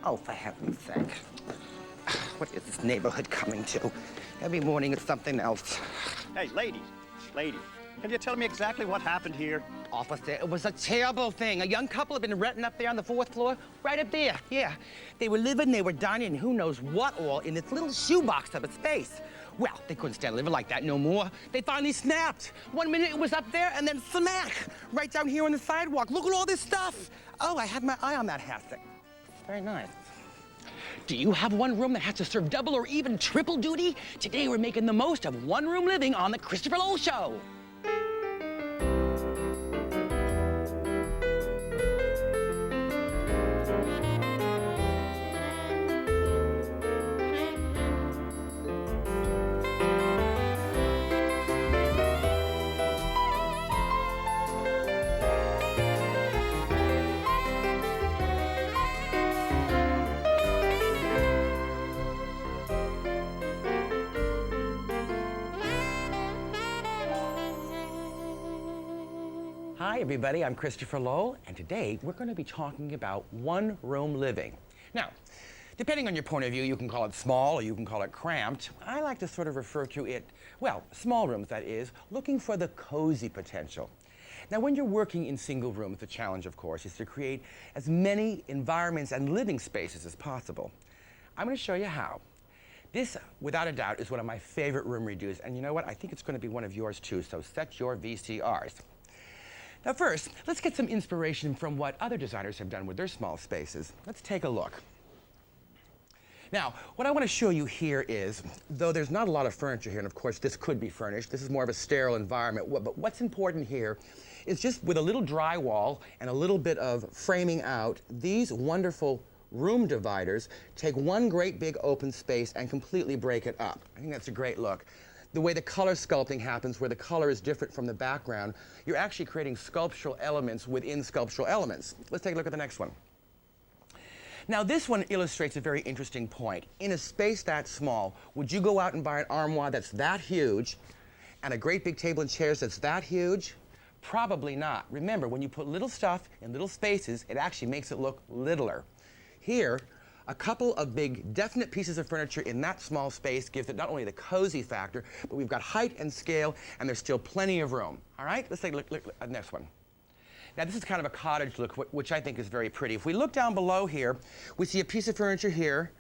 Oh, for heaven's sake. What is this neighborhood coming to? Every morning it's something else. Hey, lady, can you tell me exactly what happened here? Officer, it was a terrible thing. A young couple had been renting up there on the 4th floor, right up there, yeah. They were living, they were dining, and who knows what all in this little shoebox of a space. Well, they couldn't stand living like that no more. They finally snapped. 1 minute it was up there, and then smack, right down here on the sidewalk. Look at all this stuff. Oh, I had my eye on that half thing. Very nice. Do you have one room that has to serve double or even triple duty? Today we're making the most of one room living on the Christopher Lowell Show. Hi, everybody. I'm Christopher Lowell, and today we're going to be talking about one-room living. Now, depending on your point of view, you can call it small or you can call it cramped. I like to sort of refer to it, well, small rooms, that is, looking for the cozy potential. Now, when you're working in single rooms, the challenge, of course, is to create as many environments and living spaces as possible. I'm going to show you how. This, without a doubt, is one of my favorite room redos, and you know what? I think it's going to be one of yours, too, so set your VCRs. Now first, let's get some inspiration from what other designers have done with their small spaces. Let's take a look. Now, what I want to show you here is, though there's not a lot of furniture here, and of course this could be furnished, this is more of a sterile environment, but what's important here is just with a little drywall and a little bit of framing out, these wonderful room dividers take one great big open space and completely break it up. I think that's a great look. The way the color sculpting happens, where the color is different from the background, you're actually creating sculptural elements within sculptural elements. Let's take a look at the next one. Now, this one illustrates a very interesting point. In a space that small, would you go out and buy an armoire that's that huge and a great big table and chairs that's that huge? Probably not. Remember, when you put little stuff in little spaces, it actually makes it look littler. Here, a couple of big, definite pieces of furniture in that small space gives it not only the cozy factor, but we've got height and scale, and there's still plenty of room. All right? Let's take a look at the next one. Now, this is kind of a cottage look, which I think is very pretty. If we look down below here, we see a piece of furniture here,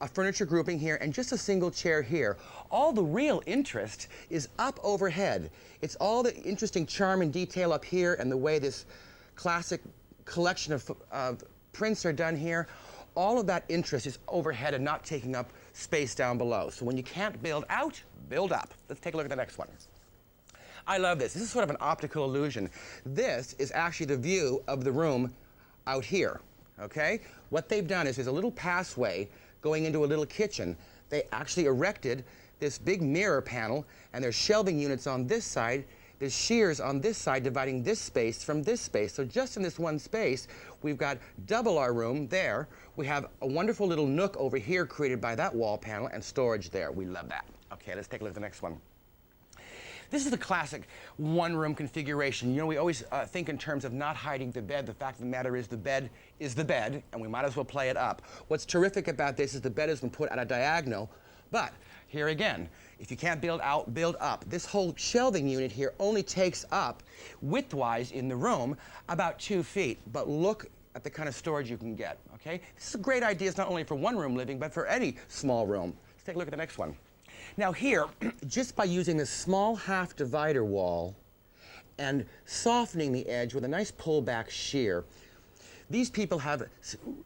a furniture grouping here, and just a single chair here. All the real interest is up overhead. It's all the interesting charm and detail up here, and the way this classic collection of prints are done here. All of that interest is overhead and not taking up space down below. So when you can't build out, build up. Let's take a look at the next one. I love this. This is sort of an optical illusion. This is actually the view of the room out here, okay? What they've done is there's a little passway going into a little kitchen. They actually erected this big mirror panel, and there's shelving units on this side. There's shears on this side dividing this space from this space. So just in this one space, we've got double our room there. We have a wonderful little nook over here created by that wall panel and storage there. We love that. Okay, let's take a look at the next one. This is the classic one-room configuration. You know, we always think in terms of not hiding the bed. The fact of the matter is the bed, and we might as well play it up. What's terrific about this is the bed has been put at a diagonal, but here again, if you can't build out, build up. This whole shelving unit here only takes up, width-wise in the room, about 2 feet. But look at the kind of storage you can get, okay? This is a great idea, not only for one-room living, but for any small room. Let's take a look at the next one. Now here, just by using this small half divider wall and softening the edge with a nice pullback shear, these people have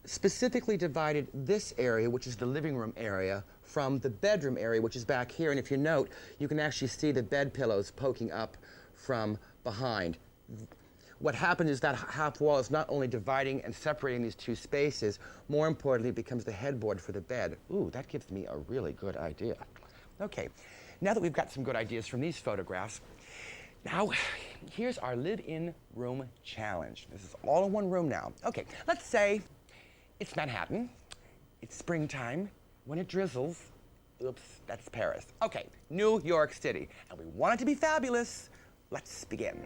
specifically divided this area, which is the living room area, from the bedroom area, which is back here. And if you note, you can actually see the bed pillows poking up from behind. What happens is that half wall is not only dividing and separating these two spaces, more importantly, it becomes the headboard for the bed. Ooh, that gives me a really good idea. Okay, now that we've got some good ideas from these photographs, now here's our live-in room challenge. This is all in one room now. Okay, let's say it's Manhattan, it's springtime, when it drizzles, oops, that's Paris. Okay, New York City, and we want it to be fabulous. Let's begin.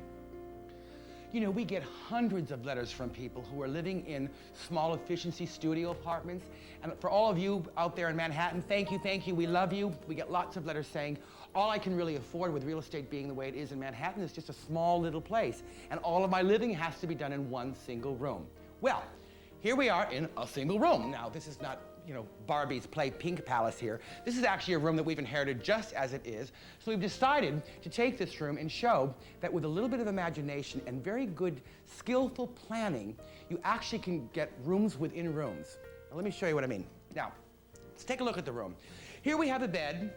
You know, we get hundreds of letters from people who are living in small efficiency studio apartments. And for all of you out there in Manhattan, thank you, we love you. We get lots of letters saying, all I can really afford with real estate being the way it is in Manhattan is just a small little place. And all of my living has to be done in one single room. Well, here we are in a single room. Now, this is not, you know, Barbie's Play Pink Palace here. This is actually a room that we've inherited just as it is. So we've decided to take this room and show that with a little bit of imagination and very good, skillful planning, you actually can get rooms within rooms. Now, let me show you what I mean. Now, let's take a look at the room. Here we have a bed.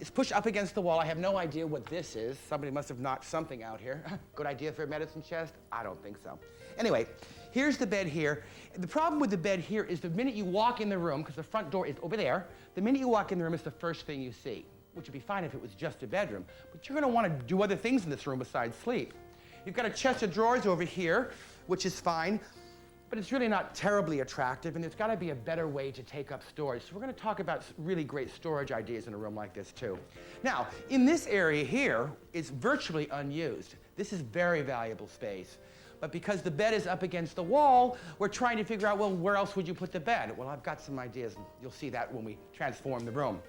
It's pushed up against the wall. I have no idea what this is. Somebody must have knocked something out here. Good idea for a medicine chest? I don't think so. Anyway, here's the bed here. The problem with the bed here is the minute you walk in the room, because the front door is over there, the minute you walk in the room is the first thing you see, which would be fine if it was just a bedroom. But you're going to want to do other things in this room besides sleep. You've got a chest of drawers over here, which is fine, but it's really not terribly attractive, and there's got to be a better way to take up storage. So we're going to talk about really great storage ideas in a room like this, too. Now, in this area here, it's virtually unused. This is very valuable space. But because the bed is up against the wall, we're trying to figure out, well, where else would you put the bed? Well, I've got some ideas, and you'll see that when we transform the room.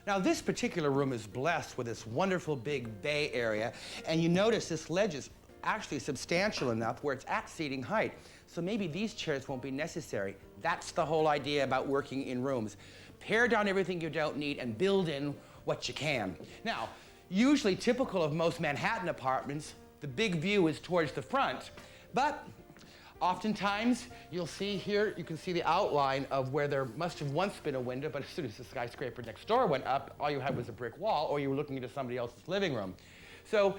Now, this particular room is blessed with this wonderful big bay area, and you notice this ledge is actually substantial enough where it's at seating height. So maybe these chairs won't be necessary. That's the whole idea about working in rooms. Pare down everything you don't need and build in what you can. Now, usually typical of most Manhattan apartments, the big view is towards the front, but oftentimes you'll see here, you can see the outline of where there must have once been a window, but as soon as the skyscraper next door went up, all you had was a brick wall, or you were looking into somebody else's living room. So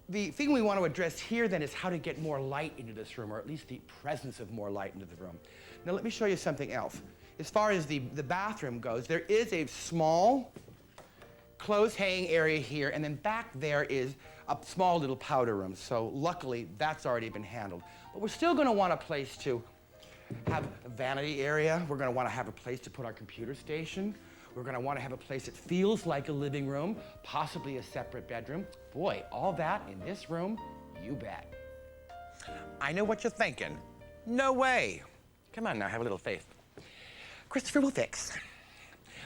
the thing we want to address here then is how to get more light into this room, or at least the presence of more light into the room. Now let me show you something else. As far as the bathroom goes, there is a small clothes hanging area here, and then back there is a small little powder room. So luckily, that's already been handled. But we're still going to want a place to have a vanity area. We're going to want to have a place to put our computer station. We're going to want to have a place that feels like a living room, possibly a separate bedroom. Boy, all that in this room, you bet. I know what you're thinking. No way. Come on now, have a little faith. Christopher will fix.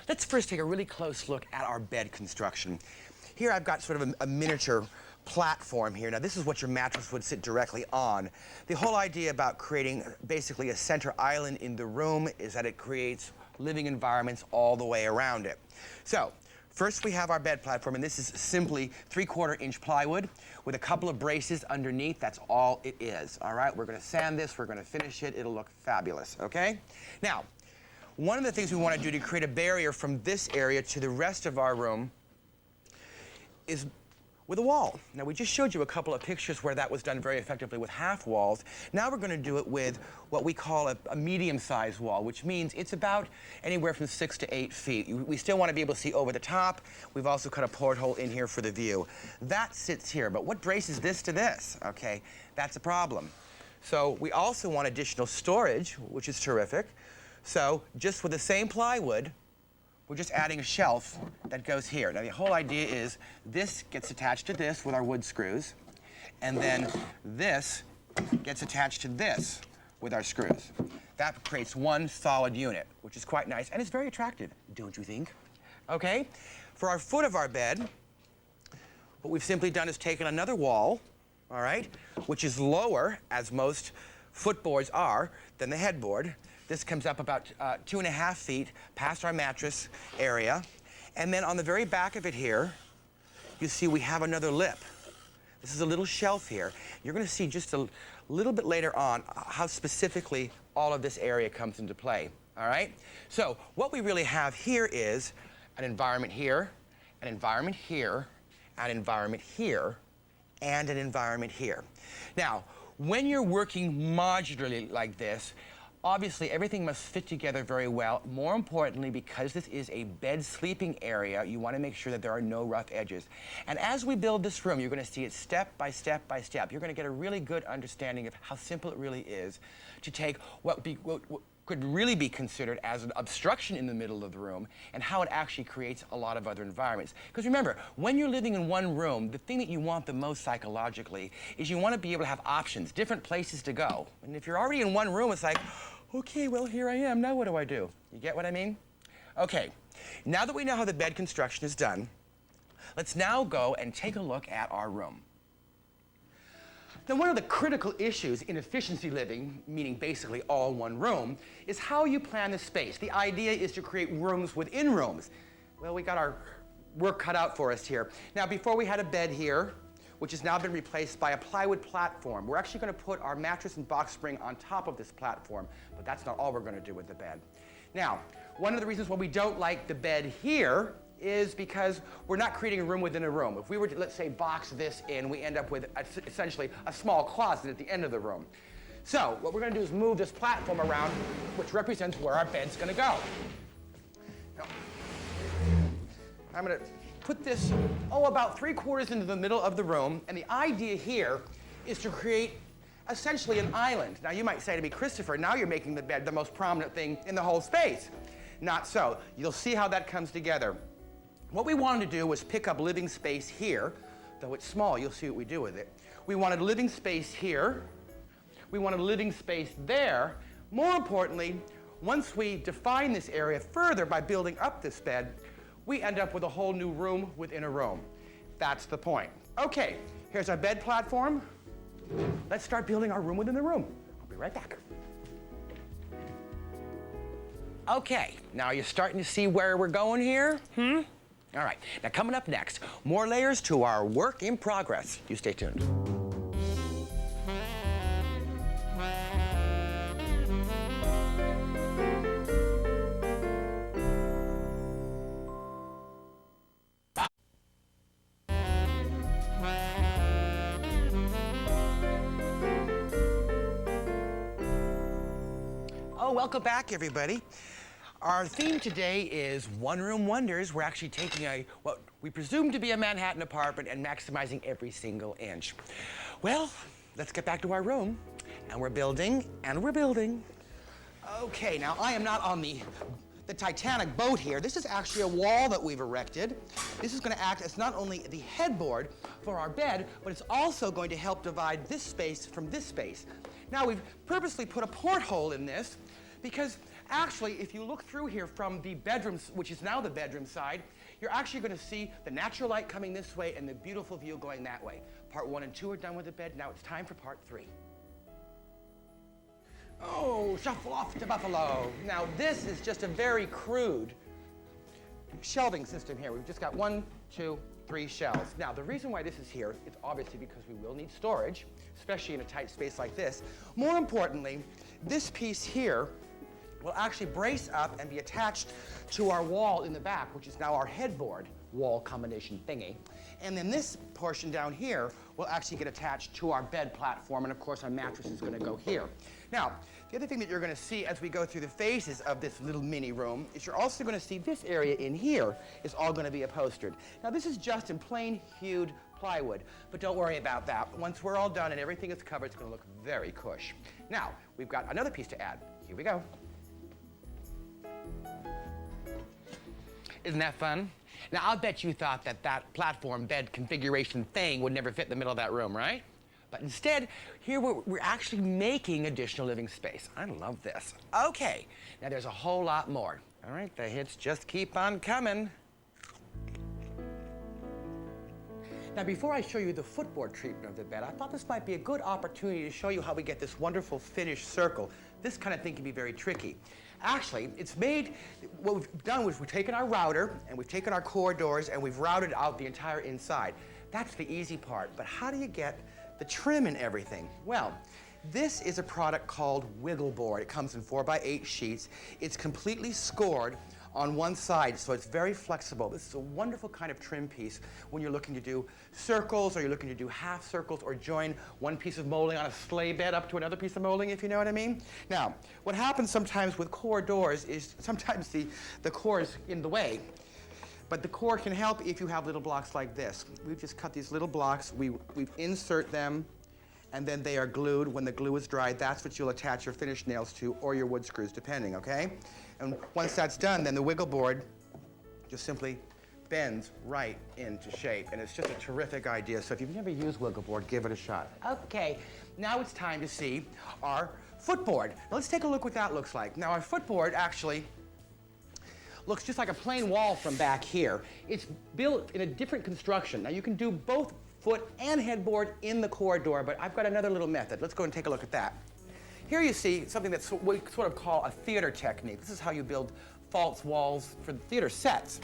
Let's first take a really close look at our bed construction. Here I've got sort of a miniature platform here. Now this is what your mattress would sit directly on. The whole idea about creating basically a center island in the room is that it creates living environments all the way around it. So first we have our bed platform, and this is simply 3/4 inch plywood with a couple of braces underneath. That's all it is. All right, we're going to sand this, we're going to finish it, it'll look fabulous, okay? Now, one of the things we want to do to create a barrier from this area to the rest of our room is with a wall. Now, we just showed you a couple of pictures where that was done very effectively with half walls. Now we're going to do it with what we call a medium-sized wall, which means it's about anywhere from 6 to 8 feet. We still want to be able to see over the top. We've also cut a porthole in here for the view. That sits here, but what braces this to this? Okay, that's a problem. So we also want additional storage, which is terrific. So just with the same plywood, we're just adding a shelf that goes here. Now the whole idea is this gets attached to this with our wood screws, and then this gets attached to this with our screws. That creates one solid unit, which is quite nice, and it's very attractive, don't you think? Okay, for our foot of our bed, what we've simply done is taken another wall, all right, which is lower, as most footboards are, than the headboard. This comes up about 2.5 feet past our mattress area. And then on the very back of it here, you see we have another lip. This is a little shelf here. You're going to see just a little bit later on how specifically all of this area comes into play. All right? So what we really have here is an environment here, an environment here, an environment here, and an environment here. Now, when you're working modularly like this, obviously, everything must fit together very well. More importantly, because this is a bed sleeping area, you want to make sure that there are no rough edges. And as we build this room, you're going to see it step by step by step. You're going to get a really good understanding of how simple it really is to take what could really be considered as an obstruction in the middle of the room, and how it actually creates a lot of other environments. Because remember, when you're living in one room, the thing that you want the most psychologically is you want to be able to have options, different places to go. And if you're already in one room, it's like, okay, well, here I am, now what do I do? You get what I mean? Okay, now that we know how the bed construction is done, let's now go and take a look at our room. Now, one of the critical issues in efficiency living, meaning basically all one room, is how you plan the space. The idea is to create rooms within rooms. Well, we got our work cut out for us here. Now, before we had a bed here, which has now been replaced by a plywood platform. We're actually going to put our mattress and box spring on top of this platform, but that's not all we're going to do with the bed. Now, one of the reasons why we don't like the bed here is because we're not creating a room within a room. If we were to, let's say, box this in, we end up with essentially a small closet at the end of the room. So what we're going to do is move this platform around, which represents where our bed's going to go. Now, I'm going to put this, about 3/4 into the middle of the room, and the idea here is to create essentially an island. Now you might say to me, Christopher, now you're making the bed the most prominent thing in the whole space. Not so. You'll see how that comes together. What we wanted to do was pick up living space here, though it's small, you'll see what we do with it. We wanted living space here. We wanted living space there. More importantly, once we define this area further by building up this bed, we end up with a whole new room within a room. That's the point. Okay, here's our bed platform. Let's start building our room within the room. I'll be right back. Okay, now you're starting to see where we're going here? All right, now coming up next, more layers to our work in progress. You stay tuned. Oh, welcome back, everybody. Our theme today is one-room wonders. We're actually taking what we presume to be a Manhattan apartment and maximizing every single inch. Well, let's get back to our room. And we're building, and we're building. Okay, now I am not on the Titanic boat here. This is actually a wall that we've erected. This is going to act as not only the headboard for our bed, but it's also going to help divide this space from this space. Now, we've purposely put a porthole in this because actually, if you look through here from the bedrooms, which is now the bedroom side, you're actually going to see the natural light coming this way and the beautiful view going that way. Part 1 and 2 are done with the bed. Now it's time for part 3. Oh, shuffle off to Buffalo. Now this is just a very crude shelving system here. We've just got 1, 2, 3 shelves. Now the reason why this is here is obviously because we will need storage, especially in a tight space like this. More importantly, this piece here will actually brace up and be attached to our wall in the back, which is now our headboard wall combination thingy. And then this portion down here will actually get attached to our bed platform, and of course our mattress is going to go here. Now, the other thing that you're going to see as we go through the phases of this little mini room is you're also going to see this area in here is all going to be upholstered. Now this is just in plain hewed plywood, but don't worry about that. Once we're all done and everything is covered, it's going to look very cush. Now, we've got another piece to add. Here we go. Isn't that fun? Now, I'll bet you thought that that platform bed configuration thing would never fit in the middle of that room, right? But instead, here we're actually making additional living space. I love this. Okay, now there's a whole lot more. All right, the hits just keep on coming. Now, before I show you the footboard treatment of the bed, I thought this might be a good opportunity to show you how we get this wonderful finished circle. This kind of thing can be very tricky. Actually, it's made, what we've done was we've taken our router and we've taken our corridors and we've routed out the entire inside. That's the easy part, but how do you get the trim and everything? Well, this is a product called Wiggle Board. It comes in 4x8 sheets. It's completely scored on one side, so it's very flexible. This is a wonderful kind of trim piece when you're looking to do circles, or you're looking to do half circles, or join one piece of molding on a sleigh bed up to another piece of molding, if you know what I mean. Now, what happens sometimes with core doors is sometimes the core is in the way. But the core can help if you have little blocks like this. We've just cut these little blocks, we insert them, and then they are glued. When the glue is dried, that's what you'll attach your finished nails to, or your wood screws, depending, okay? And once that's done, then the wiggle board just simply bends right into shape, and it's just a terrific idea. So if you've never used wiggle board, give it a shot. Okay, now it's time to see our footboard. Now let's take a look what that looks like. Now our footboard actually looks just like a plain wall from back here. It's built in a different construction. Now you can do both foot and headboard in the corridor, but I've got another little method. Let's go and take a look at that. Here you see something that's what we sort of call a theater technique. This is how you build false walls for the theater sets.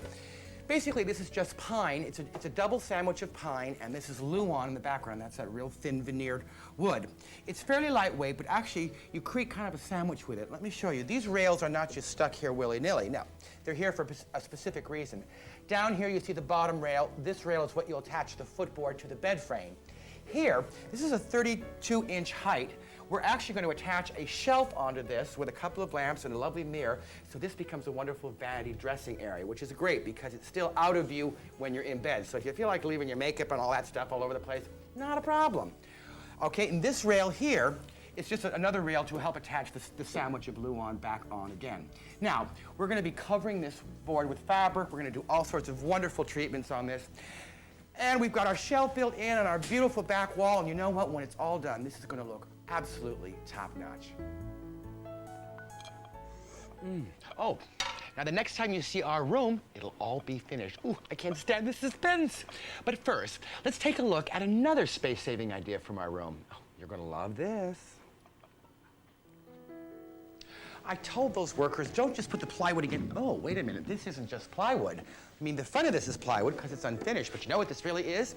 Basically, this is just pine. It's a double sandwich of pine, and this is Luan in the background. That's that real thin veneered wood. It's fairly lightweight, but actually, you create kind of a sandwich with it. Let me show you. These rails are not just stuck here willy-nilly. No, they're here for a specific reason. Down here, you see the bottom rail. This rail is what you'll attach the footboard to the bed frame. Here, this is a 32-inch height. We're actually going to attach a shelf onto this with a couple of lamps and a lovely mirror, so this becomes a wonderful vanity dressing area, which is great because it's still out of view when you're in bed. So if you feel like leaving your makeup and all that stuff all over the place, not a problem. Okay, and this rail here is just another rail to help attach the sandwich of Luan back on again. Now, we're going to be covering this board with fabric. We're going to do all sorts of wonderful treatments on this. And we've got our shelf built in and our beautiful back wall, and you know what? When it's all done, this is going to look absolutely top-notch. Oh, now the next time you see our room, it'll all be finished. Ooh, I can't stand the suspense. But first, let's take a look at another space-saving idea from our room. Oh, you're going to love this. I told those workers, don't just put the plywood again. Oh, wait a minute, this isn't just plywood. I mean, the front of this is plywood because it's unfinished, but you know what this really is?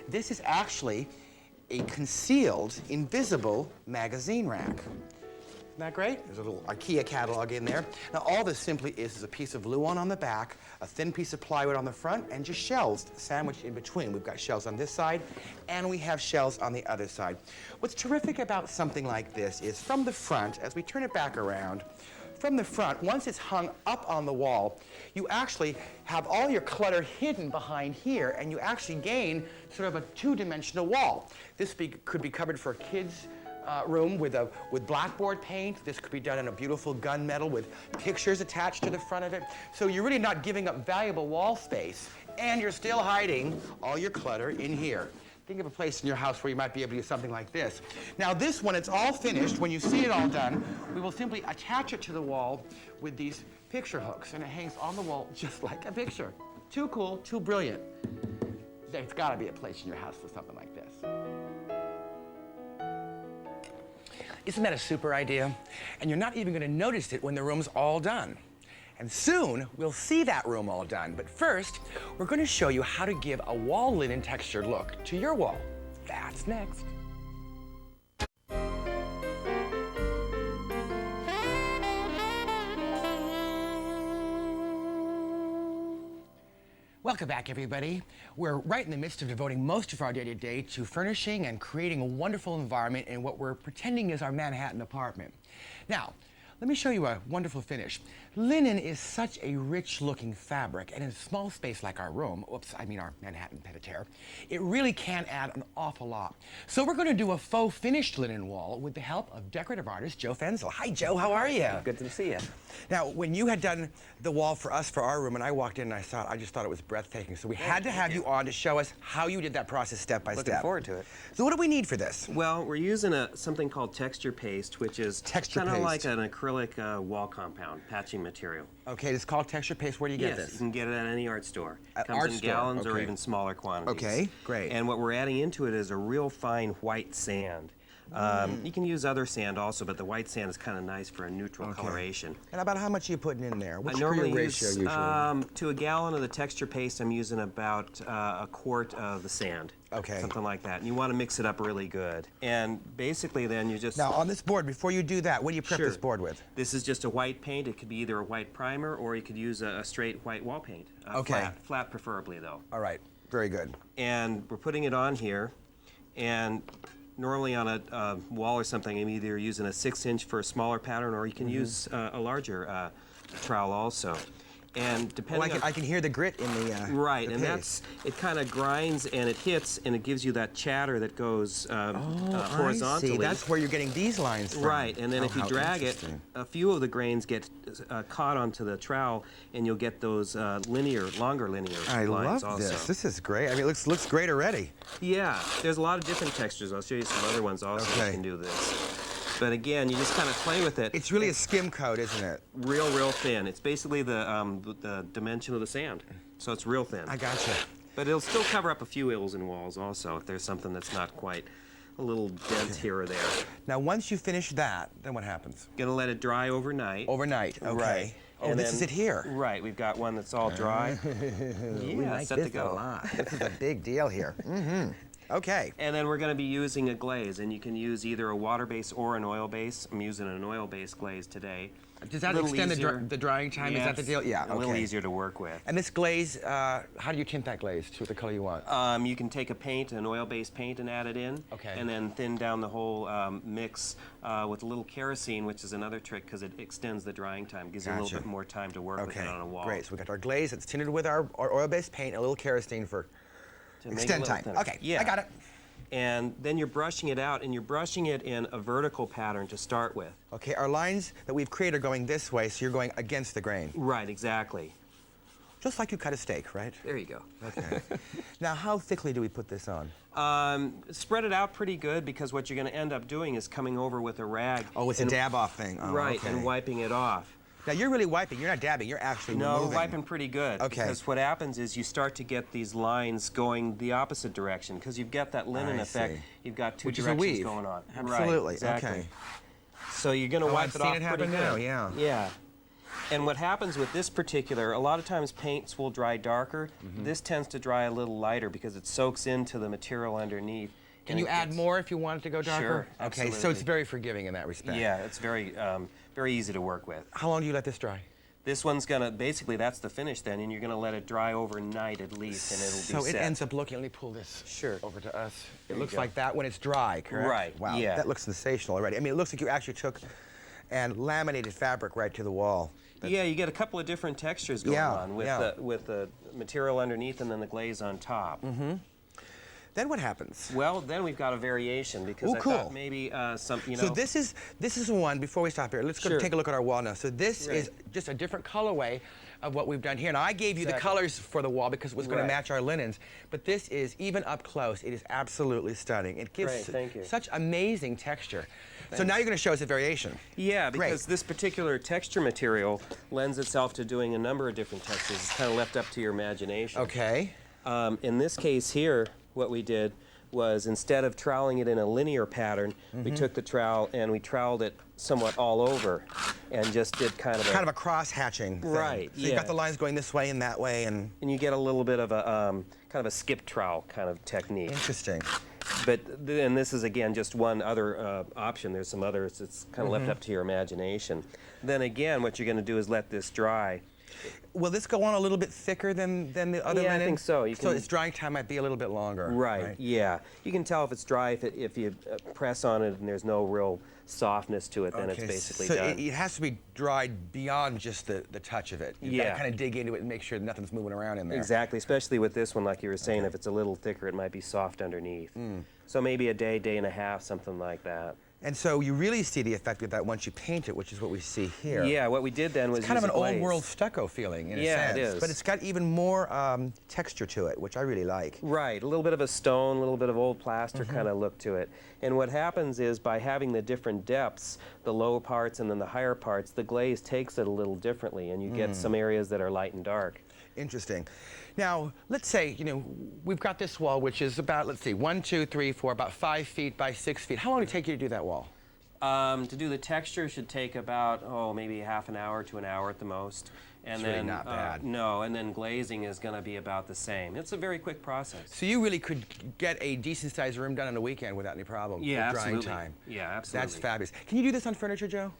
This is actually a concealed, invisible magazine rack. Isn't that great? There's a little IKEA catalog in there. Now, all this simply is a piece of Luan on the back, a thin piece of plywood on the front, and just shelves sandwiched in between. We've got shelves on this side, and we have shelves on the other side. What's terrific about something like this is from the front, as we turn it back around, from the front, once it's hung up on the wall, you actually have all your clutter hidden behind here, and you actually gain sort of a two-dimensional wall. This could be covered for a kid's room with blackboard paint. This could be done in a beautiful gunmetal with pictures attached to the front of it. So you're really not giving up valuable wall space, and you're still hiding all your clutter in here. Think of a place in your house where you might be able to do something like this. Now this, when it's all finished, when you see it all done, we will simply attach it to the wall with these picture hooks, and it hangs on the wall just like a picture. Too cool, too brilliant. There's got to be a place in your house for something like this. Isn't that a super idea? And you're not even going to notice it when the room's all done. And soon, we'll see that room all done. But first, we're going to show you how to give a wall linen textured look to your wall. That's next. Welcome back, everybody. We're right in the midst of devoting most of our day-to-day to furnishing and creating a wonderful environment in what we're pretending is our Manhattan apartment. Now, let me show you a wonderful finish. Linen is such a rich-looking fabric, and in a small space like our room, our Manhattan pied-à-terre, it really can add an awful lot. So we're going to do a faux finished linen wall with the help of decorative artist Joe Fenzel. Hi, Joe. How are you? Good to see you. Now, when you had done the wall for us for our room, and I walked in and I saw it, I just thought it was breathtaking. So we had to have you on to show us how you did that process step by step. Looking forward to it. So what do we need for this? Well, we're using something called texture paste, which is kind of like an acrylic wall compound, patching material. Okay, it's called texture paste. Where do you get this? Yes, you can get it at any art store. It At comes art in store, gallons or okay. even smaller quantities. Okay, great. And what we're adding into it is a real fine white sand. You can use other sand also, but the white sand is kind of nice for a neutral coloration. And about how much are you putting in there? What's I your normally ratio use, usually? to a gallon of the texture paste, I'm using about a quart of the sand. Okay. Something like that. And you want to mix it up really good. And basically then you just... Now, on this board, before you do that, what do you prep this board with? This is just a white paint. It could be either a white primer or you could use a straight white wall paint. Flat preferably, though. All right, very good. And we're putting it on here, and normally on a wall or something, I'm either using a 6-inch for a smaller pattern, or you can use a larger trowel also. And depending on... I can hear the grit in the Right, the and paste. it kind of grinds and it hits and it gives you that chatter that goes horizontally. I see. That's where you're getting these lines from. Right, and then if you how drag it, interesting. a few of the grains get caught onto the trowel, and you'll get those longer linear I lines love also. this. This is great. I mean, it looks great already. Yeah, there's a lot of different textures. I'll show you some other ones also that can do this. But again, you just kind of play with it. It's really a skim coat, isn't it? Real thin. It's basically the dimension of the sand, so it's real thin. I gotcha. But it'll still cover up a few ills and walls also if there's something that's not quite a little dent here or there. Now, once you finish that, then what happens? Gonna let it dry overnight. Overnight, okay. Right. Oh, And this then- is it here. Right, we've got one that's all dry. We like set this to go. a lot. This is a big deal here. Okay. And then we're going to be using a glaze, and you can use either a water base or an oil base. I'm using an oil base glaze today. Does that A little extend easier. the drying time? Yeah, Is that the deal? Yeah, a little okay. easier to work with. And this glaze, how do you tint that glaze to the color you want? You can take a paint, an oil-based paint, and add it in. Okay. And then thin down the whole mix with a little kerosene, which is another trick because it extends the drying time, gives you a little Gotcha. bit more time to work with it on a wall. Great. So we got our glaze that's tinted with our oil-based paint, a little kerosene for To make it a extend little time. thinner. Okay, Yeah. I got it. And then you're brushing it out, and you're brushing it in a vertical pattern to start with. Okay, our lines that we've created are going this way, so you're going against the grain. Right, exactly. Just like you cut a steak, right? There you go. Okay. Now, how thickly do we put this on? Spread it out pretty good because what you're going to end up doing is coming over with a rag. Oh, it's a dab-off thing. Oh, Right, okay. and wiping it off. Now, you're really wiping. You're not dabbing. You're actually No, removing. wiping pretty good. Okay. Because what happens is you start to get these lines going the opposite direction because you've got that linen I effect. see. You've got two Which is a directions weave. going on. Absolutely. Right, exactly. Okay. So you're going to Oh, wipe I've it seen off it pretty happen good. now, yeah. Yeah. And what happens with this particular, a lot of times paints will dry darker. This tends to dry a little lighter because it soaks into the material underneath. Can you add more if you want it to go darker? Sure, Okay, so it's absolutely. very forgiving in that respect. Yeah, it's very, very easy to work with. How long do you let this dry? This one's gonna, basically that's the finish then, and you're gonna let it dry overnight at least, and it'll be So set. it ends up looking, let me pull this Sure. over to us. There It you looks go. like that when it's dry, correct? Right, Wow, yeah. that looks sensational already. I mean, it looks like you actually took and laminated fabric right to the wall. Yeah, you get a couple of different textures going Yeah, on with, yeah. with the material underneath and then the glaze on top. Then what happens? Well, then we've got a variation because Ooh, I cool. thought maybe some, you know. So this is one, before we stop here, let's go Sure. take a look at our wall now. So this Right. is just a different colorway of what we've done here. Now I gave you the Exactly. colors for the wall because it was going Right. to match our linens, but this is, even up close, it is absolutely stunning. It gives Great, thank you. such amazing texture. So now you're going to show us a variation. Yeah, Great. because this particular texture material lends itself to doing a number of different textures. It's kind of left up to your imagination. Okay. In this case here, what we did was instead of troweling it in a linear pattern, we took the trowel and we troweled it somewhat all over and just did kind of Kind of a cross-hatching thing. Right, So you've yeah. got the lines going this way and that way, and and you get a little bit of a kind of a skip trowel kind of technique. interesting. But and this is again just one other option. There's some others. It's kind of left Mm-hmm. up to your imagination. Then again, what you're going to do is let this dry. Will this go on a little bit thicker than the other Yeah, I linen? think so. You So can- its drying time might be a little bit longer. Right. Yeah. You can tell if it's dry if you press on it and there's no real softness to it. Then it's basically so done. it has to be dried beyond just the touch of it. You've got Yeah. to kind of dig into it and make sure that nothing's moving around in there. Exactly, especially with this one, like you were saying, if it's a little thicker, it might be soft underneath. So maybe a day, day and a half, something like that. And so you really see the effect of that once you paint it, which is what we see here. Yeah, what we did then was It's kind of use an a glaze. old world stucco feeling in a Yeah, sense. it is. But it's got even more texture to it, which I really like. Right, a little bit of a stone, a little bit of old plaster kind of look to it. And what happens is by having the different depths, the low parts and then the higher parts, the glaze takes it a little differently, and you get some areas that are light and dark. Interesting. Now, let's say, we've got this wall, which is about, let's see, 1, 2, 3, 4, about 5 feet by 6 feet. How long did it take you to do that wall? To do the texture should take about, maybe half an hour to an hour at the most. And It's then, really not bad. No, and then glazing is going to be about the same. It's a very quick process. So you really could get a decent-sized room done in a weekend without any problem Yeah, with drying absolutely. time. Yeah, absolutely. That's fabulous. Can you do this on furniture, Joe?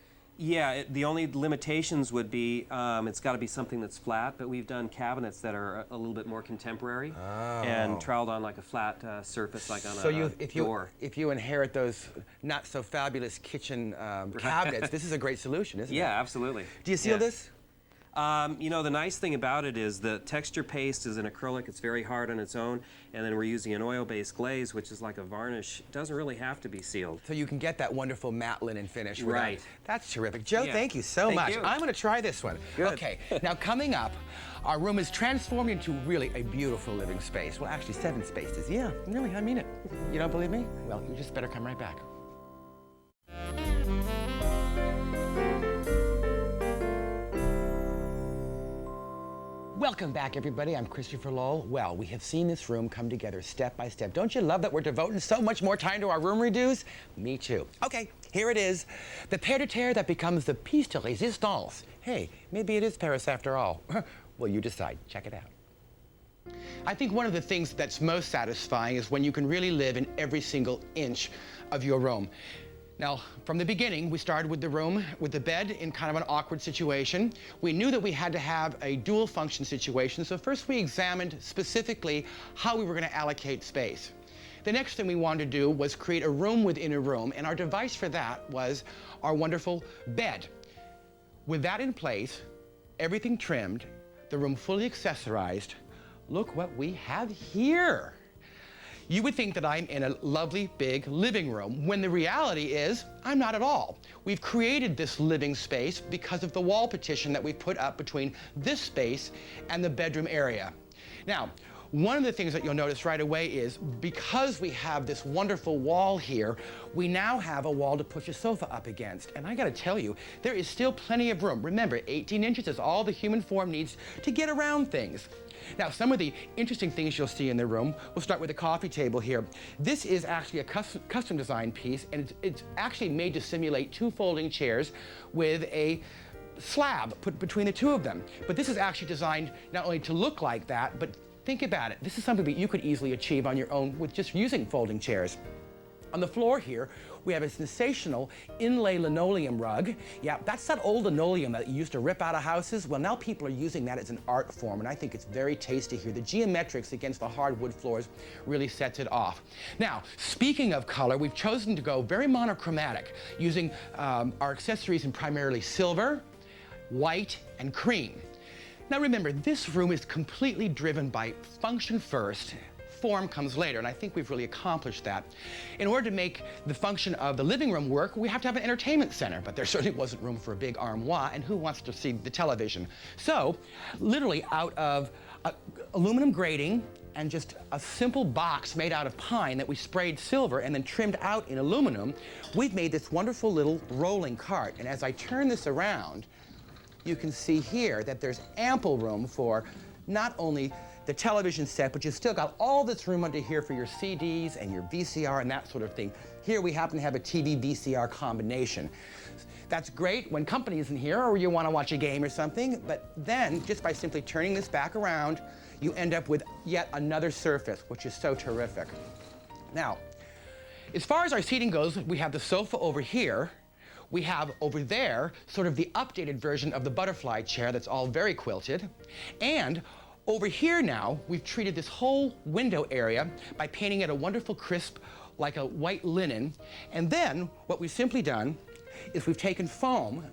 Yeah, the only limitations would be it's got to be something that's flat, but we've done cabinets that are a little bit more contemporary and troweled on like a flat surface, like on a door. If you inherit those not so fabulous kitchen cabinets, this is a great solution, isn't it? Yeah, absolutely. Do you seal Yeah. this? You know, the nice thing about it is the texture paste is an acrylic. It's very hard on its own. And then we're using an oil-based glaze, which is like a varnish. It doesn't really have to be sealed. So you can get that wonderful matte linen finish. Right. That's terrific. Joe, Yeah. thank you so Thank much. you. I'm going to try this one. Good. Okay, now coming up, our room is transformed into really a beautiful living space. Well, actually 7 spaces. Yeah, really, I mean it. You don't believe me? Well, you just better come right back. Welcome back, everybody. I'm Christopher Lowell. Well, we have seen this room come together step by step. Don't you love that we're devoting so much more time to our room redos? Me too. Okay, here it is. The pied-à-terre that becomes the piece de résistance. Hey, maybe it is Paris after all. Well, you decide. Check it out. I think one of the things that's most satisfying is when you can really live in every single inch of your room. Now, from the beginning, we started with the room, with the bed in kind of an awkward situation. We knew that we had to have a dual function situation, so first we examined specifically how we were going to allocate space. The next thing we wanted to do was create a room within a room, and our device for that was our wonderful bed. With that in place, everything trimmed, the room fully accessorized, look what we have here. You would think that I'm in a lovely big living room, when the reality is I'm not at all. We've created this living space because of the wall partition that we put up between this space and the bedroom area. Now, one of the things that you'll notice right away is because we have this wonderful wall here, we now have a wall to push a sofa up against. And I gotta tell you, there is still plenty of room. Remember, 18 inches is all the human form needs to get around things. Now, some of the interesting things you'll see in the room, we'll start with the coffee table here. This is actually a custom design piece, and it's actually made to simulate 2 folding chairs with a slab put between the 2 of them. But this is actually designed not only to look like that, but think about it. This is something that you could easily achieve on your own with just using folding chairs. On the floor here, we have a sensational inlay linoleum rug. Yeah, that's that old linoleum that you used to rip out of houses. Well, now people are using that as an art form, and I think it's very tasty here. The geometrics against the hardwood floors really sets it off. Now, speaking of color, we've chosen to go very monochromatic, using our accessories in primarily silver, white, and cream. Now remember, this room is completely driven by function first, form comes later, and I think we've really accomplished that. In order to make the function of the living room work, we have to have an entertainment center, but there certainly wasn't room for a big armoire, and who wants to see the television? So, literally out of aluminum grating and just a simple box made out of pine that we sprayed silver and then trimmed out in aluminum, we've made this wonderful little rolling cart. And as I turn this around, you can see here that there's ample room for not only the television set, but you've still got all this room under here for your CDs and your VCR and that sort of thing. Here we happen to have a TV VCR combination. That's great when company isn't here or you want to watch a game or something, but then just by simply turning this back around, you end up with yet another surface, which is so terrific. Now, as far as our seating goes, we have the sofa over here. We have over there sort of the updated version of the butterfly chair that's all very quilted. And over here now, we've treated this whole window area by painting it a wonderful crisp, like a white linen. And then what we've simply done is we've taken foam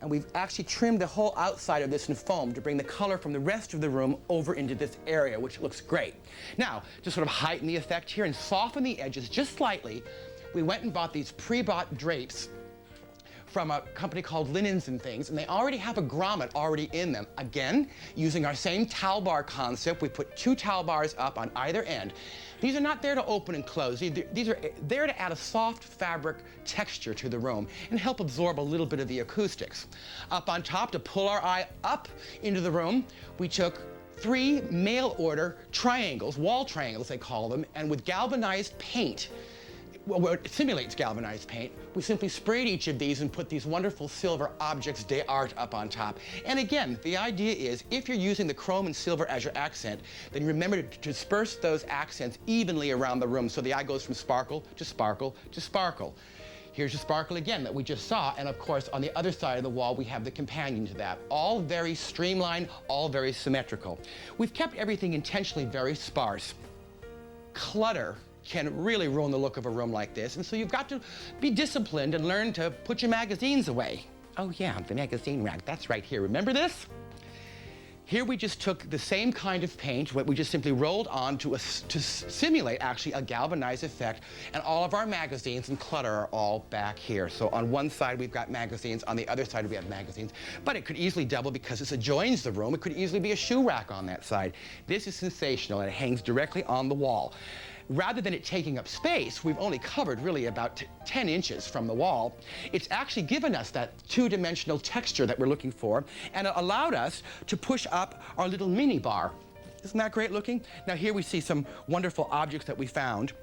and we've actually trimmed the whole outside of this in foam to bring the color from the rest of the room over into this area, which looks great. Now, to sort of heighten the effect here and soften the edges just slightly, we went and bought these pre-bought drapes from a company called Linens and Things, and they already have a grommet already in them. Again, using our same towel bar concept, we put 2 towel bars up on either end. These are not there to open and close. These are there to add a soft fabric texture to the room and help absorb a little bit of the acoustics. Up on top, to pull our eye up into the room, we took 3 mail-order triangles, wall triangles they call them, and with galvanized paint, well, it simulates galvanized paint. We simply sprayed each of these and put these wonderful silver objects d'art up on top. And again, the idea is if you're using the chrome and silver as your accent, then remember to disperse those accents evenly around the room so the eye goes from sparkle to sparkle to sparkle. Here's your sparkle again that we just saw, and of course on the other side of the wall we have the companion to that. All very streamlined, all very symmetrical. We've kept everything intentionally very sparse. Clutter can really ruin the look of a room like this, and so you've got to be disciplined and learn to put your magazines away. Oh yeah, the magazine rack, that's right here. Remember this? Here we just took the same kind of paint, what we just simply rolled on to simulate actually a galvanized effect, and all of our magazines and clutter are all back here. So on one side we've got magazines, on the other side we have magazines, but it could easily double because this adjoins the room. It could easily be a shoe rack on that side. This is sensational, and it hangs directly on the wall. Rather than it taking up space, we've only covered really about 10 inches from the wall. It's actually given us that two-dimensional texture that we're looking for, and it allowed us to push up our little mini bar. Isn't that great looking? Now here we see some wonderful objects that we found.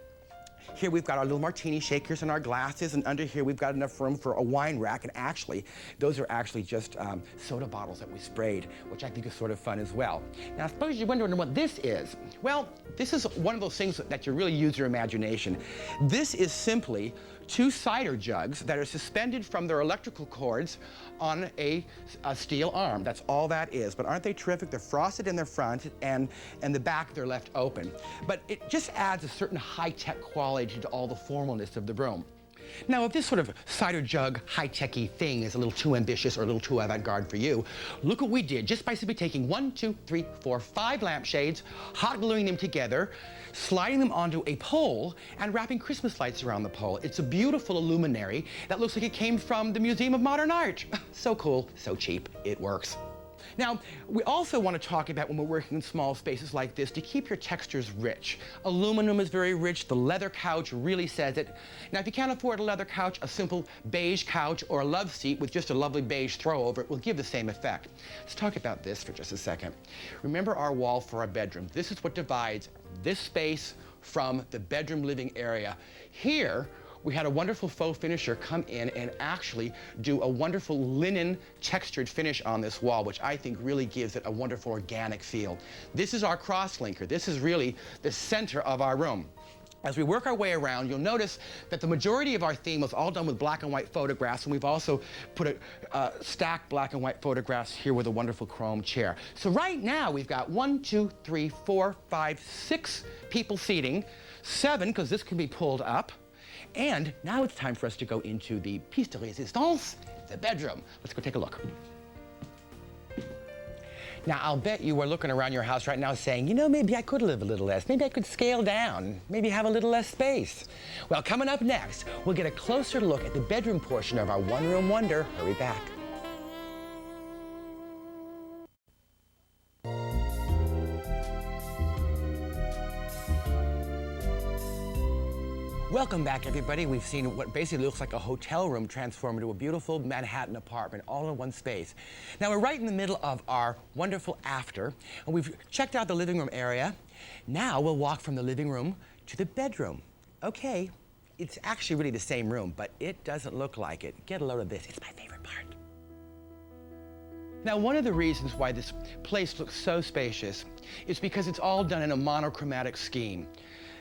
Here we've got our little martini shakers and our glasses, and under here we've got enough room for a wine rack, and actually, those are actually just soda bottles that we sprayed, which I think is sort of fun as well. Now, I suppose you're wondering what this is. Well, this is one of those things that you really use your imagination. This is simply two cider jugs that are suspended from their electrical cords on a steel arm. That's all that is. But aren't they terrific? They're frosted in their front, and the back they're left open. But it just adds a certain high-tech quality to all the formalness of the room. Now, if this sort of cider jug high-techy thing is a little too ambitious or a little too avant-garde for you, look what we did just by simply taking 1, 2, 3, 4, 5 lampshades, hot gluing them together, sliding them onto a pole, and wrapping Christmas lights around the pole. It's a beautiful illuminary that looks like it came from the Museum of Modern Art. So cool, so cheap, it works. Now, we also want to talk about when we're working in small spaces like this to keep your textures rich. Aluminum is very rich. The leather couch really says it. Now, if you can't afford a leather couch, a simple beige couch or a love seat with just a lovely beige throw over it will give the same effect. Let's talk about this for just a second. Remember our wall for our bedroom. This is what divides this space from the bedroom living area. Here, we had a wonderful faux finisher come in and actually do a wonderful linen textured finish on this wall, which I think really gives it a wonderful organic feel. This is our cross-linker. This is really the center of our room. As we work our way around, you'll notice that the majority of our theme was all done with black and white photographs, and we've also put stacked black and white photographs here with a wonderful chrome chair. So right now, we've got 1, 2, 3, 4, 5, 6 people seating, 7, because this can be pulled up. And now it's time for us to go into the piece de résistance, the bedroom. Let's go take a look. Now, I'll bet you are looking around your house right now saying, you know, maybe I could live a little less. Maybe I could scale down. Maybe have a little less space. Well, coming up next, we'll get a closer look at the bedroom portion of our one-room wonder. Hurry back. Welcome back, everybody. We've seen what basically looks like a hotel room transform into a beautiful Manhattan apartment all in one space. Now, we're right in the middle of our wonderful after, and we've checked out the living room area. Now we'll walk from the living room to the bedroom. Okay, it's actually really the same room, but it doesn't look like it. Get a load of this. It's my favorite part. Now, one of the reasons why this place looks so spacious is because it's all done in a monochromatic scheme.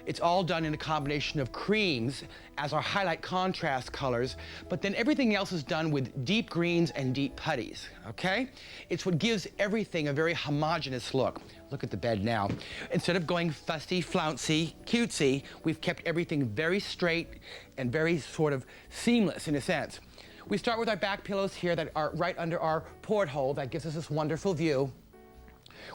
It's all done in a combination of creams as our highlight contrast colors, but then everything else is done with deep greens and deep putties, okay? It's what gives everything a very homogeneous look. Look at the bed now. Instead of going fussy, flouncy, cutesy, we've kept everything very straight and very sort of seamless in a sense. We start with our back pillows here that are right under our porthole that gives us this wonderful view.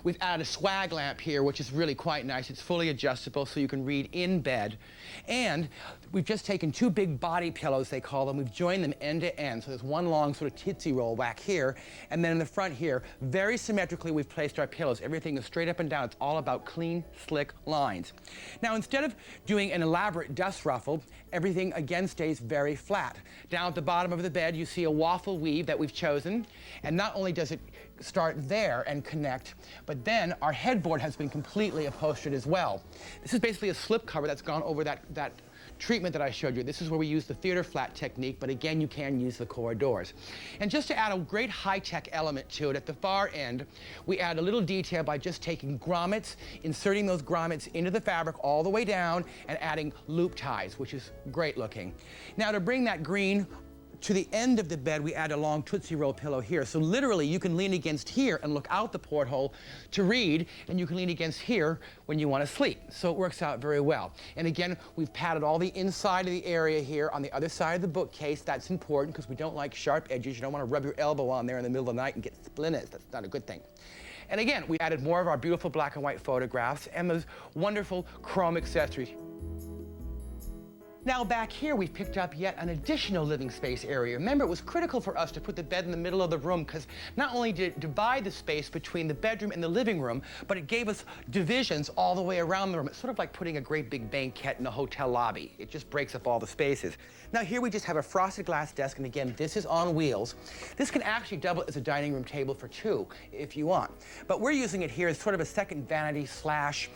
We've added a swag lamp here, which is really quite nice. It's fully adjustable, so you can read in bed. And we've just taken 2 big body pillows, they call them. We've joined them end to end. So there's one long sort of Tootsie Roll back here. And then in the front here, very symmetrically, we've placed our pillows. Everything is straight up and down. It's all about clean, slick lines. Now, instead of doing an elaborate dust ruffle, everything again stays very flat. Down at the bottom of the bed, you see a waffle weave that we've chosen. And not only does it start there and connect, but then our headboard has been completely upholstered as well. This is basically a slip cover that's gone over that treatment that I showed you. This is where we use the theater flat technique, but again, you can use the corridors. And just to add a great high-tech element to it, at the far end, we add a little detail by just taking grommets, inserting those grommets into the fabric all the way down, and adding loop ties, which is great looking. Now, to bring that green to the end of the bed, we add a long Tootsie Roll pillow here. So literally, you can lean against here and look out the porthole to read, and you can lean against here when you want to sleep. So it works out very well. And again, we've padded all the inside of the area here on the other side of the bookcase. That's important because we don't like sharp edges. You don't want to rub your elbow on there in the middle of the night and get splinters. That's not a good thing. And again, we added more of our beautiful black and white photographs and those wonderful chrome accessories. Now back here, we've picked up yet an additional living space area. Remember, it was critical for us to put the bed in the middle of the room because not only did it divide the space between the bedroom and the living room, but it gave us divisions all the way around the room. It's sort of like putting a great big banquette in a hotel lobby. It just breaks up all the spaces. Now here we just have a frosted glass desk, and again, this is on wheels. This can actually double as a dining room table for two if you want. But we're using it here as sort of a second vanity slash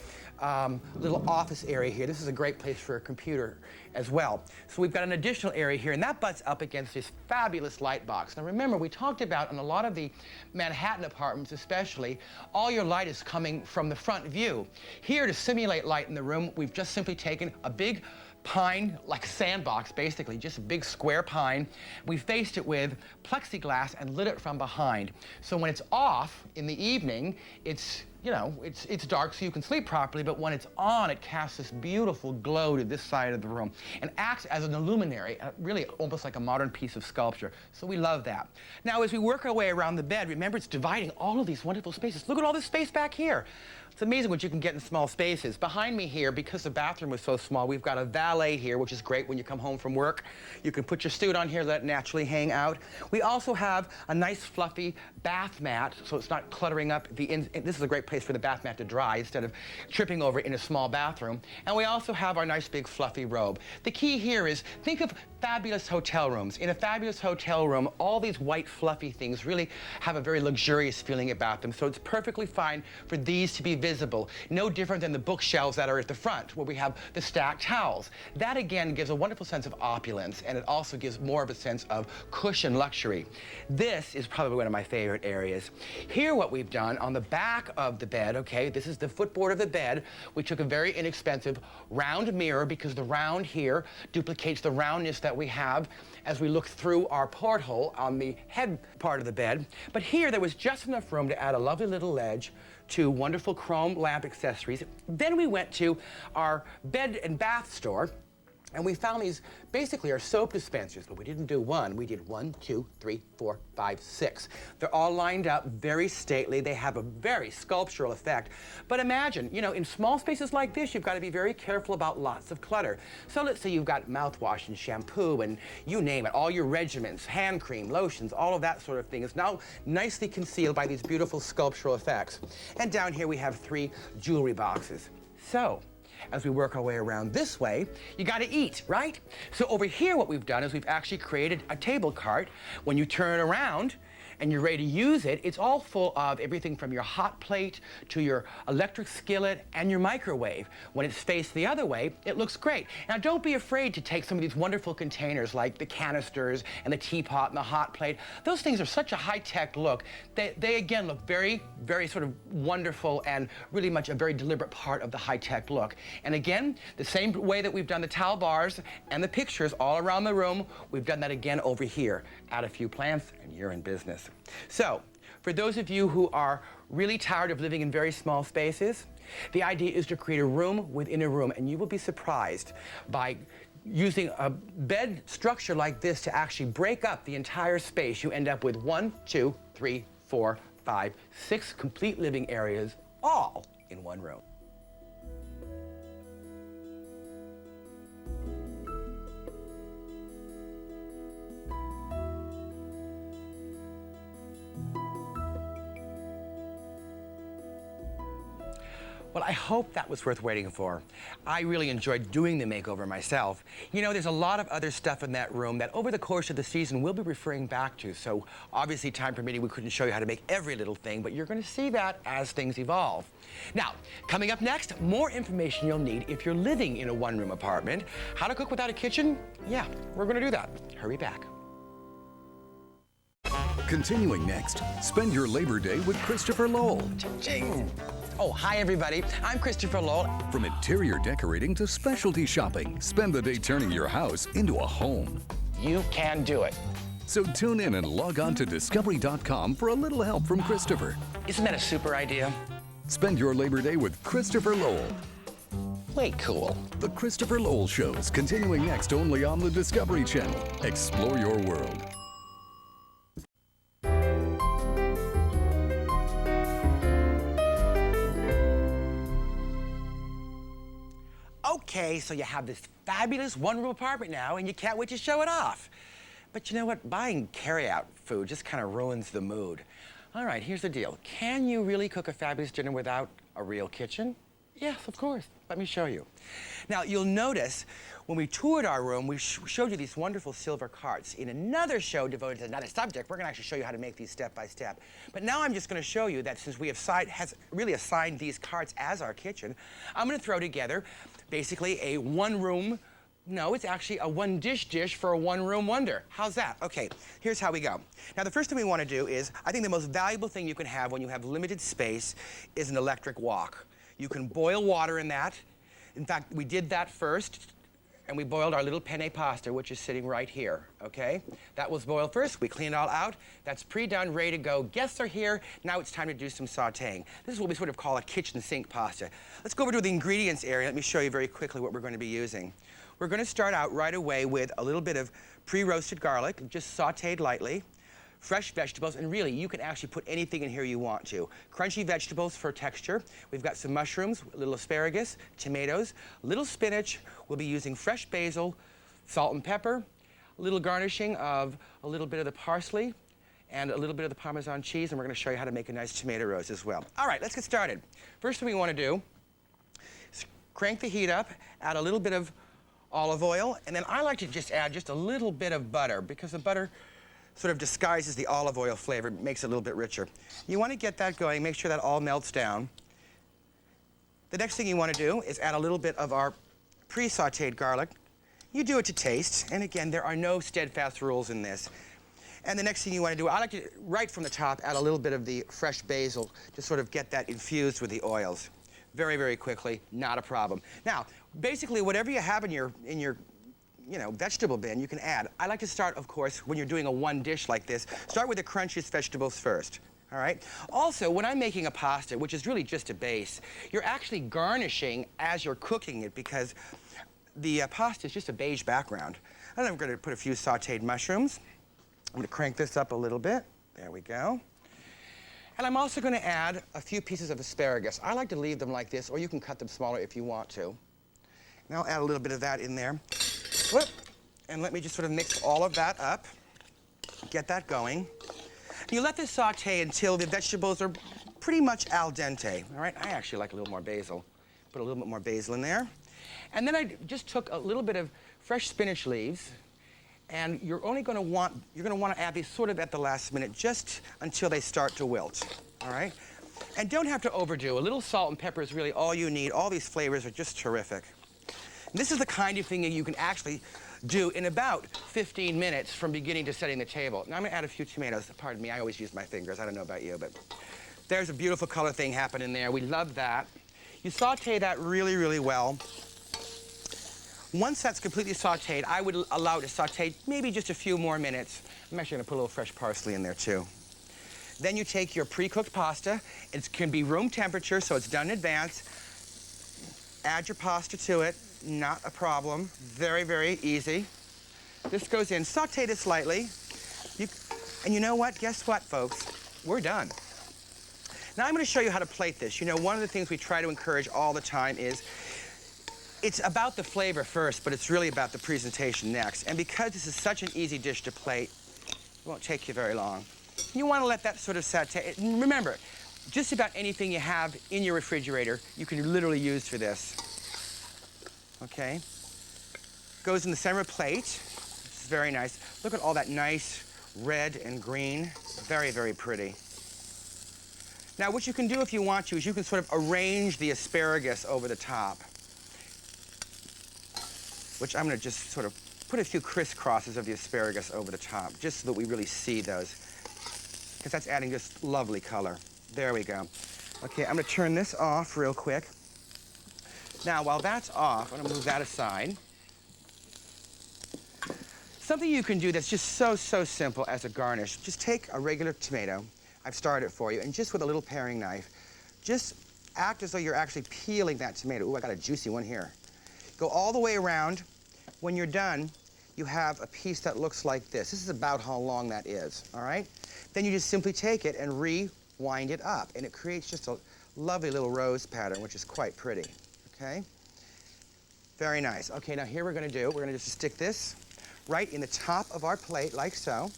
little office area here. This is a great place for a computer as well. So we've got an additional area here, and that butts up against this fabulous light box. Now remember, we talked about in a lot of the Manhattan apartments especially, all your light is coming from the front view. Here, to simulate light in the room, we've just simply taken a big pine, like a sandbox basically, just a big square pine. We faced it with plexiglass and lit it from behind. So when it's off in the evening, it's dark so you can sleep properly, but when it's on, it casts this beautiful glow to this side of the room and acts as an illuminary, really almost like a modern piece of sculpture. So we love that. Now, as we work our way around the bed, remember it's dividing all of these wonderful spaces. Look at all this space back here. It's amazing what you can get in small spaces. Behind me here, because the bathroom was so small, we've got a valet here, which is great when you come home from work. You can put your suit on here, let it naturally hang out. We also have a nice fluffy bath mat, so it's not cluttering up the this is a great place for the bath mat to dry instead of tripping over it in a small bathroom. And we also have our nice big fluffy robe. The key here is, think of fabulous hotel rooms. In a fabulous hotel room, all these white fluffy things really have a very luxurious feeling about them. So it's perfectly fine for these to be visible. No different than the bookshelves that are at the front where we have the stacked towels. That again gives a wonderful sense of opulence, and it also gives more of a sense of cushion luxury. This is probably one of my favorite areas. Here what we've done on the back of the bed, okay, this is the footboard of the bed. We took a very inexpensive round mirror because the round here duplicates the roundness that we have as we look through our porthole on the head part of the bed. But here there was just enough room to add a lovely little ledge to wonderful chrome lamp accessories. Then we went to our bed and bath store, and we found these basically are soap dispensers, but we didn't do one. We did 1, 2, 3, 4, 5, 6. They're all lined up very stately. They have a very sculptural effect. But imagine, in small spaces like this, you've got to be very careful about lots of clutter. So let's say you've got mouthwash and shampoo and you name it, all your regimens, hand cream, lotions, all of that sort of thing is now nicely concealed by these beautiful sculptural effects. And down here we have 3 jewelry boxes. So, as we work our way around this way, you got to eat, right? So over here what we've done is we've actually created a table cart. When you turn it around and you're ready to use it, it's all full of everything from your hot plate to your electric skillet and your microwave. When it's faced the other way, it looks great. Now don't be afraid to take some of these wonderful containers like the canisters and the teapot and the hot plate. Those things are such a high-tech look. They again look very, very sort of wonderful and really much a very deliberate part of the high-tech look. And again, the same way that we've done the towel bars and the pictures all around the room, we've done that again over here. Add a few plants and you're in business. So, for those of you who are really tired of living in very small spaces, the idea is to create a room within a room, and you will be surprised by using a bed structure like this to actually break up the entire space. You end up with 1, 2, 3, 4, 5, 6 complete living areas, all in one room. Well, I hope that was worth waiting for. I really enjoyed doing the makeover myself. There's a lot of other stuff in that room that over the course of the season we'll be referring back to. So obviously, time permitting, we couldn't show you how to make every little thing, but you're going to see that as things evolve. Now, coming up next, more information you'll need if you're living in a one-room apartment. How to cook without a kitchen? Yeah, we're going to do that. Hurry back. Continuing next, spend your Labor Day with Christopher Lowell. Ching! Oh, hi everybody. I'm Christopher Lowell. From interior decorating to specialty shopping, spend the day turning your house into a home. You can do it. So tune in and log on to Discovery.com for a little help from Christopher. Isn't that a super idea? Spend your Labor Day with Christopher Lowell. Way cool. The Christopher Lowell Show is continuing next only on the Discovery Channel. Explore your world. Okay, so you have this fabulous one-room apartment now, and you can't wait to show it off. But you know what? Buying carry-out food just kind of ruins the mood. All right, here's the deal. Can you really cook a fabulous dinner without a real kitchen? Yes, of course. Let me show you. Now, you'll notice when we toured our room, we showed you these wonderful silver carts. In another show devoted to another subject, we're going to actually show you how to make these step by step. But now I'm just going to show you that since we have really assigned these carts as our kitchen, I'm going to throw together basically a one-room, no, it's actually a one-dish dish for a one-room wonder. How's that? Okay, here's how we go. Now, the first thing we want to do is, I think the most valuable thing you can have when you have limited space is an electric wok. You can boil water in that. In fact, we did that first, and we boiled our little penne pasta, which is sitting right here, okay? That was boiled first. We cleaned it all out. That's pre-done, ready to go. Guests are here. Now it's time to do some sautéing. This is what we sort of call a kitchen sink pasta. Let's go over to the ingredients area. Let me show you very quickly what we're going to be using. We're going to start out right away with a little bit of pre-roasted garlic, just sautéed lightly. Fresh vegetables, and really, you can actually put anything in here you want to. Crunchy vegetables for texture. We've got some mushrooms, a little asparagus, tomatoes, little spinach. We'll be using fresh basil, salt and pepper, a little garnishing of a little bit of the parsley, and a little bit of the Parmesan cheese, and we're going to show you how to make a nice tomato roast as well. All right, let's get started. First thing we want to do is crank the heat up, add a little bit of olive oil, and then I like to just add just a little bit of butter, because the butter sort of disguises the olive oil flavor, makes it a little bit richer. You want to get that going, make sure that all melts down. The next thing you want to do is add a little bit of our pre-sautéed garlic. You do it to taste, and again, there are no steadfast rules in this. And the next thing you want to do, I like to, right from the top, add a little bit of the fresh basil to sort of get that infused with the oils. Very, very quickly, not a problem. Now, basically, whatever you have in your vegetable bin, you can add. I like to start, of course, when you're doing a one dish like this, start with the crunchiest vegetables first, all right? Also, when I'm making a pasta, which is really just a base, you're actually garnishing as you're cooking it because the pasta is just a beige background. And then I'm going to put a few sautéed mushrooms. I'm going to crank this up a little bit. There we go. And I'm also going to add a few pieces of asparagus. I like to leave them like this, or you can cut them smaller if you want to. And I'll add a little bit of that in there. Whoop. And let me just sort of mix all of that up, get that going. You let this saute until the vegetables are pretty much al dente, all right? I actually like a little more basil. Put a little bit more basil in there. And then I just took a little bit of fresh spinach leaves, and you're going to want to add these sort of at the last minute, just until they start to wilt, all right? And don't have to overdo. A little salt and pepper is really all you need. All these flavors are just terrific. This is the kind of thing that you can actually do in about 15 minutes from beginning to setting the table. Now I'm going to add a few tomatoes. Pardon me, I always use my fingers. I don't know about you, but there's a beautiful color thing happening there. We love that. You saute that really, really well. Once that's completely sauteed, I would allow it to saute maybe just a few more minutes. I'm actually going to put a little fresh parsley in there too. Then you take your pre-cooked pasta. It can be room temperature, so it's done in advance. Add your pasta to it. Not a problem. Very, very easy. This goes in. Saute this lightly. And you know what? Guess what, folks? We're done. Now I'm going to show you how to plate this. You know, one of the things we try to encourage all the time is it's about the flavor first, but it's really about the presentation next. And because this is such an easy dish to plate, it won't take you very long. You want to let that sort of saute. Remember, just about anything you have in your refrigerator, you can literally use for this. Okay, goes in the center plate. This is very nice. Look at all that nice red and green. Very, very pretty. Now, what you can do if you want to is you can sort of arrange the asparagus over the top, which I'm going to just sort of put a few crisscrosses of the asparagus over the top, just so that we really see those, because that's adding just lovely color. There we go. Okay, I'm going to turn this off real quick. Now, while that's off, I'm going to move that aside. Something you can do that's just so simple as a garnish, just take a regular tomato. I've started it for you, and just with a little paring knife, just act as though you're actually peeling that tomato. Ooh, I got a juicy one here. Go all the way around. When you're done, you have a piece that looks like this. This is about how long that is, all right? Then you just simply take it and rewind it up, and it creates just a lovely little rose pattern, which is quite pretty. Okay? Very nice. Okay, now here we're gonna just stick this right in the top of our plate, like so.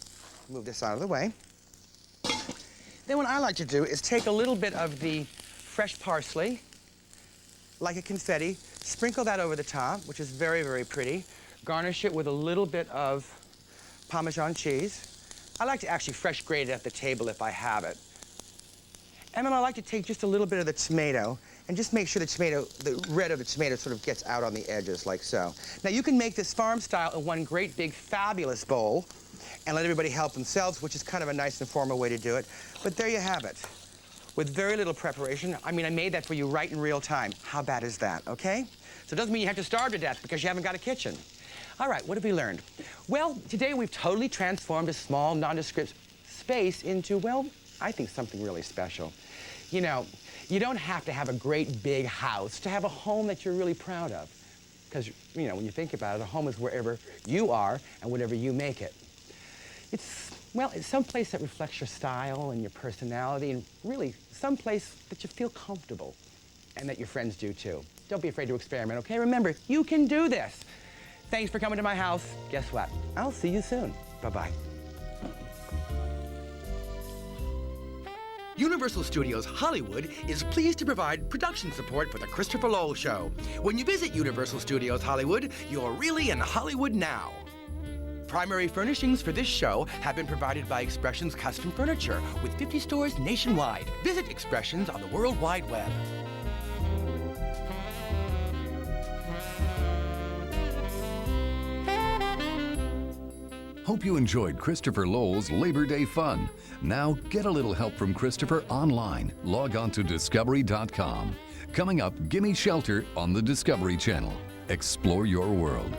Move this out of the way. Then what I like to do is take a little bit of the fresh parsley, like a confetti, sprinkle that over the top, which is very, very pretty. Garnish it with a little bit of Parmesan cheese. I like to actually fresh grate it at the table if I have it. And then I like to take just a little bit of the tomato and just make sure the red of the tomato sort of gets out on the edges, like so. Now you can make this farm style in one great big fabulous bowl and let everybody help themselves, which is kind of a nice and formal way to do it. But there you have it. With very little preparation. I mean, I made that for you right in real time. How bad is that, okay? So it doesn't mean you have to starve to death because you haven't got a kitchen. All right, what have we learned? Well, today we've totally transformed a small, nondescript space into, well, I think something really special. You know, you don't have to have a great big house to have a home that you're really proud of. Because, you know, when you think about it, a home is wherever you are and whatever you make it. It's someplace that reflects your style and your personality, and really someplace that you feel comfortable and that your friends do too. Don't be afraid to experiment, okay? Remember, you can do this. Thanks for coming to my house. Guess what? I'll see you soon. Bye-bye. Universal Studios Hollywood is pleased to provide production support for The Christopher Lowell Show. When you visit Universal Studios Hollywood, you're really in Hollywood now. Primary furnishings for this show have been provided by Expressions Custom Furniture with 50 stores nationwide. Visit Expressions on the World Wide Web. Hope you enjoyed Christopher Lowell's Labor Day fun. Now get a little help from Christopher online. Log on to discovery.com. Coming up, Gimme Shelter on the Discovery Channel. Explore your world.